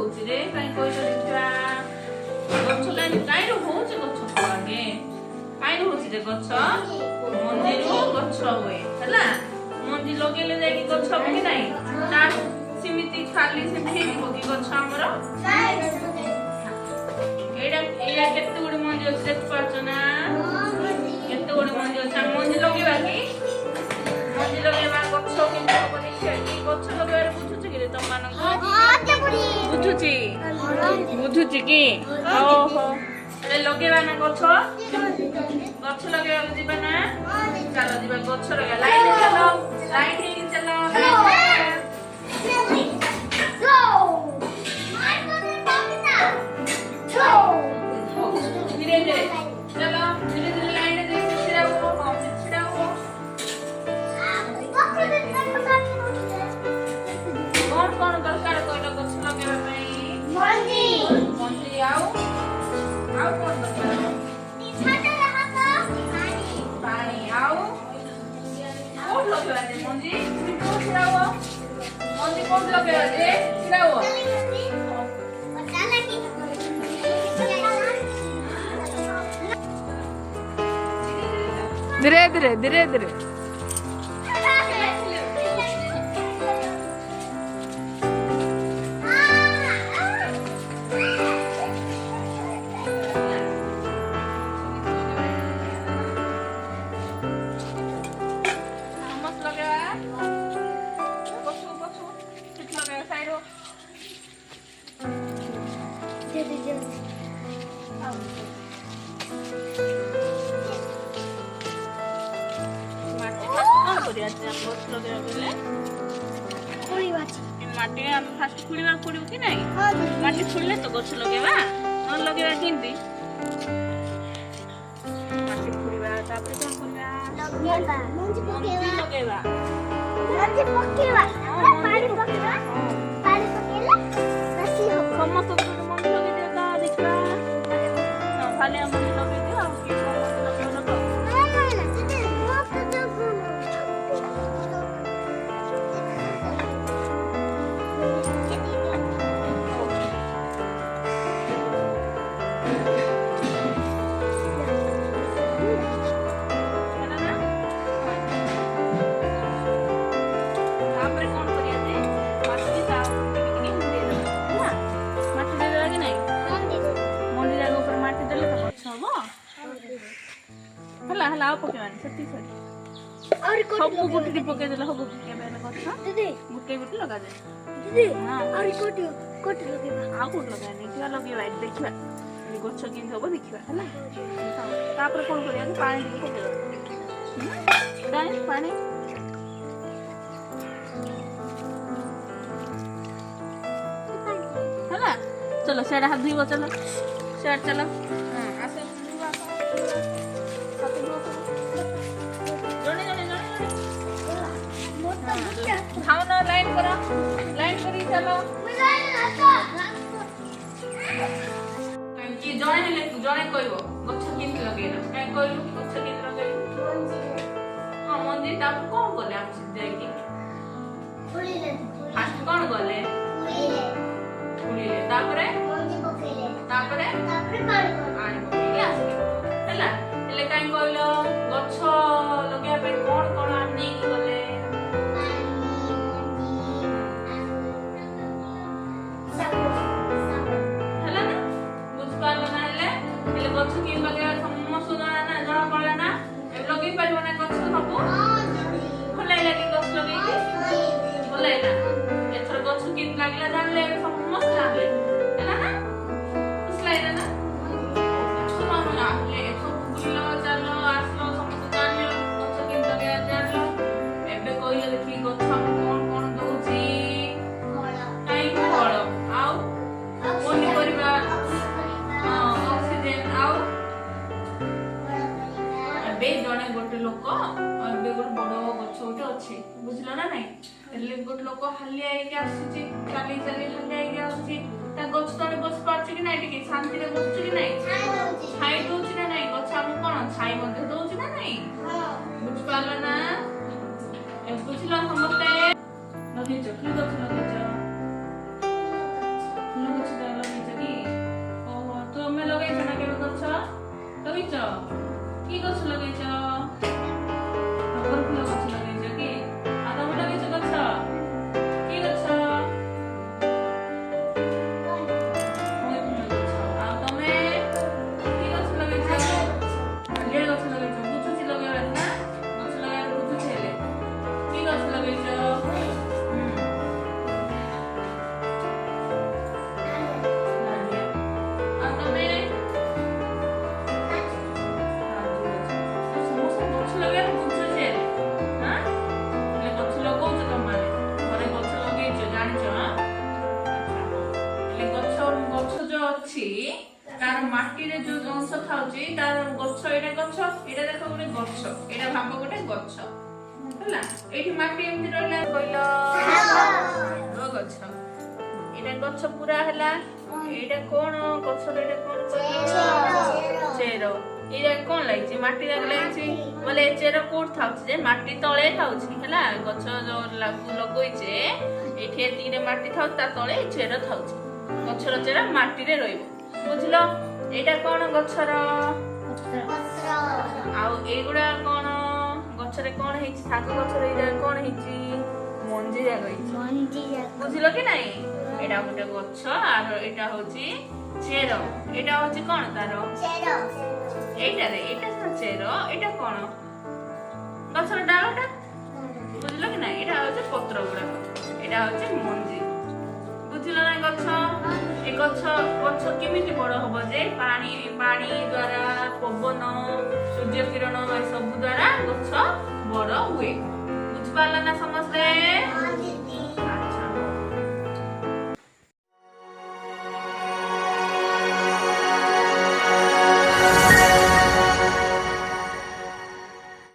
होउची रे काई कोइलो देखिबा गछ काई रो होउची गछ आगे काई रो होउची रे गछ मंदिरु गछ होए हला मंदिर लगेले जाई कि गछ हो कि नाही ना सिमिति खाली सेठी हो कि गछ हमरो एडा एडा केते गुडी मंदिर अछि देख पाछ ना केते गुडी मंदिर अछि मंदिर लगेबा कि मंदिर लगेबा गछ किंतु कोनी कि गछ लगेबार बुझुछ कि रे तम मानक बुझुची बुझुची कि ओहो ए लगेबा ना गछ लगेबा जीबा ना चलो जीबा गछ लगा लाइन चलो लाइन हे चलो धीरे धीरे चलो धीरे धीरे लाइन दे छिड़ा हो छिड़ा हो कौन दरकार कोइलो गछ लगेबा पई मंदी आओ कौन दरकार पानी आओ कौन लगेबा दे मंदी तो छिड़ा हो मंदी कौन लगेबा दे छिड़ा हो धीरे धीरे धीरे धीरे माटी फास्ट खुलिबा पड़ियो कि नहीं माटी खुलले तो गछ लगेबा न लगेबा केंती माटी खुलिबा तापर कोन करबा मंजी लगेबा पानी पकेला रसी हो समस्त मंजी लगे देता देखबा खाली हम लगे दे और की लगे न तो हला हला आप पकेवानी सती सती और सब गुटी पके देला हो गुटी के बेला कथा दीदी गुटी गुटी लगा दे दीदी हां और कोटी कोटी लगेबा आ कोट लगानी किया लगेबा देखिबा ए गछ किन होबो देखिबा हला तापर कोन करिया पानी दे पकेबा दाई पानी हला चलो सेडा हाथ धुइबो चलो सेड चलो हां आसे धुइबा खाओ ना लाइन करी चलो कि जणे हेले जणे कहबो गछ किन लगेना काय कहलु गछ किन लगे हां मंदिर ता कोन गले हम सिद्धे कि फुलिले फास्ट कोन गले फुलिले तापरे तापरे पानी पकेले आसे हला हेले काय कहलो गछ लगे पे कोन कोन आनी गले गछ कि लगे समस्त जाना जणा पड़ला ना ए लगे परिबो ना गछ सब भलाई लागी गछ लगे भलाई ना एथर गछ कि लागला जानले समस्त जानले हैला ना उसलाई ना सुनो ना ले सब बुझलो चलो आसलो समस्त जानले गछ कि लगे जानलो एबे कइले देखि गछ कोन कोन दउची काई फल आउ कोनी परिबा जने गोटे लोक गोटे बड़ गछ गोटे अच्छे बुझल ना नाई गोटे लोक हालिया आसी चली चली हालिया आसी गछ तले बस पार्छ कि नाई टिके शांति रे बसछ कि नाई छाई दउछि ना नाई गछ हम कोन छाई मध्ये दउछि ना नाई बुझ पालो ना ए बुझलो समस्ते लगे चकली गछ लगे ଅଛି ତାର ମାଟିରେ ଯୋଉ ଅଂଶ ଥାଉଛି ତାର ଗଛ ଏଇଟା ଦେଖ ଗୋଟେ ଗଛ, ଏଇଟା ଭାବ ଗୋଟେ ଗଛ ହେଲା। ଏଇଠି ମାଟି ଏମିତି ରହିଲା କହିଲ ଗଛ, ଏଇଟା ଗଛ ପୁରା ହେଲା। ଏଇଟା କଣ ଗଛର ଏଇଟା କଣ ଚେର। ଏଇଟା କଣ ଲାଗିଛି ମାଟି ଲାଗିଛି ବୋଲେ ଚେର କୋଉଠି ଥାଉଛି ଯେ ମାଟି ତଳେ ଥାଉଛି ହେଲା। ଗଛ ଯୋଉ ଲଗେଇଛେ ଏଇଠି ଏତିକିରେ ମାଟି ଥାଉଛି ତା ତଳେ ଚେର ଥାଉଛି। ଗଛର ଚେର ମାଟିରେ ରହିବ ବୁଝିଲ। ଏଇଟା କଣ ଗଛର ଆଉ ଏଇଗୁଡା କଣ ଗଛରେ କଣ ହେଇଛି ଶାଗ ଗଛରେ ଏଇଟା କଣ ହେଇଛି ମଞ୍ଜି ଯାକ ହେଇଛି ବୁଝିଲ କି ନାଇଁ। ଏଇଟା ଗୋଟେ ଗଛ ଆଉ ଏଇଟା ହଉଛି ଚେର। ଏଇଟା ହଉଛି କଣ ତାର ଏଇଟାରେ ଏଇଟା ଚେର, ଏଇଟା କଣ ଗଛର ଡାଳଟା ବୁଝିଲ କି ନାଇଁ। ଏଇଟା ହଉଛି ପତ୍ର ଗୁଡାକ, ଏଇଟା ହଉଛି ମଞ୍ଜି ବୁଝିଲ ନା। ଗଛ ଏ ଗଛ କେମିତି ବଡ ହବ ଯେ ପାଣି ଦ୍ଵାରା ପବନ ସୂର୍ଯ୍ୟ କିରଣ ଏସବୁ ଦ୍ଵାରା ଗଛ ବଡ ହୁଏ। ବୁଝିପାରିଲ ନା ସମସ୍ତେ।